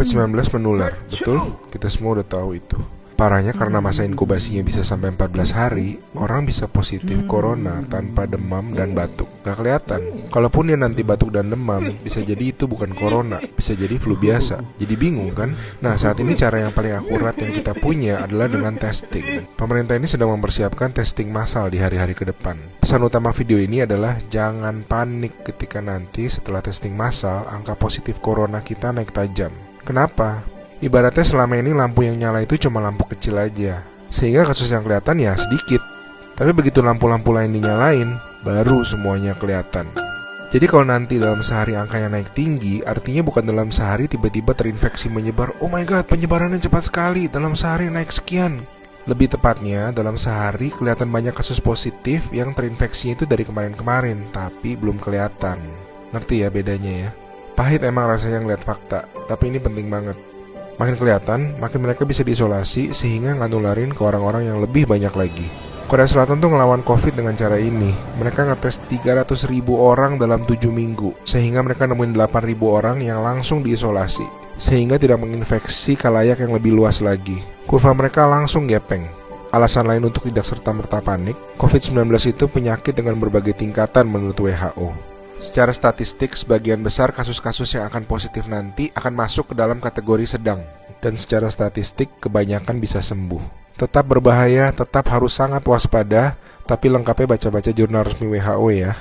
COVID-19 menular, betul? Kita semua udah tahu itu. Parahnya karena masa inkubasinya bisa sampai 14 hari, orang bisa positif corona tanpa demam dan batuk. Gak kelihatan. Kalaupun dia nanti batuk dan demam, bisa jadi itu bukan corona, bisa jadi flu biasa. Jadi bingung kan? Nah, saat ini cara yang paling akurat yang kita punya adalah dengan testing. Pemerintah ini sedang mempersiapkan testing massal di hari-hari ke depan. Pesan utama video ini adalah jangan panik ketika nanti setelah testing massal, angka positif corona kita naik tajam. Kenapa? Ibaratnya selama ini lampu yang nyala itu cuma lampu kecil aja, sehingga kasus yang kelihatan ya sedikit. Tapi begitu lampu-lampu lain dinyalain, baru semuanya kelihatan. Jadi kalau nanti dalam sehari angkanya naik tinggi, artinya bukan dalam sehari tiba-tiba terinfeksi menyebar. Oh my god, penyebarannya cepat sekali, dalam sehari naik sekian. Lebih tepatnya, dalam sehari kelihatan banyak kasus positif yang terinfeksinya itu dari kemarin-kemarin, tapi belum kelihatan. Ngerti ya bedanya ya? Pahit emang rasanya ngeliat fakta, tapi ini penting banget. Makin kelihatan, makin mereka bisa diisolasi sehingga nggak nularin ke orang-orang yang lebih banyak lagi. Korea Selatan tuh ngelawan COVID dengan cara ini. Mereka ngetes 300.000 orang dalam 7 minggu, sehingga mereka nemuin 8.000 orang yang langsung diisolasi, sehingga tidak menginfeksi khalayak yang lebih luas lagi. Kurva mereka langsung gepeng. Alasan lain untuk tidak serta-merta panik, COVID-19 itu penyakit dengan berbagai tingkatan menurut WHO. Secara statistik, sebagian besar kasus-kasus yang akan positif nanti akan masuk ke dalam kategori sedang. Dan secara statistik, kebanyakan bisa sembuh. Tetap berbahaya, tetap harus sangat waspada, tapi lengkapnya baca-baca jurnal resmi WHO ya.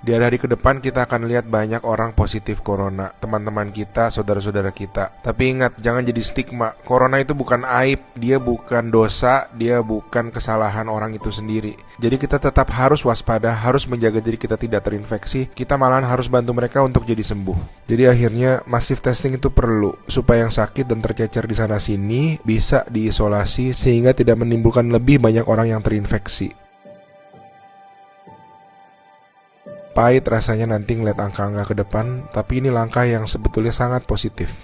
Di hari-hari ke depan kita akan lihat banyak orang positif corona, teman-teman kita, saudara-saudara kita. Tapi ingat, jangan jadi stigma. Corona itu bukan aib, dia bukan dosa, dia bukan kesalahan orang itu sendiri. Jadi kita tetap harus waspada, harus menjaga diri kita tidak terinfeksi. Kita malahan harus bantu mereka untuk jadi sembuh. Jadi akhirnya massive testing itu perlu, supaya yang sakit dan tercecer di sana-sini bisa diisolasi sehingga tidak menimbulkan lebih banyak orang yang terinfeksi. Pahit rasanya nanti ngeliat angka-angka ke depan, tapi ini langkah yang sebetulnya sangat positif.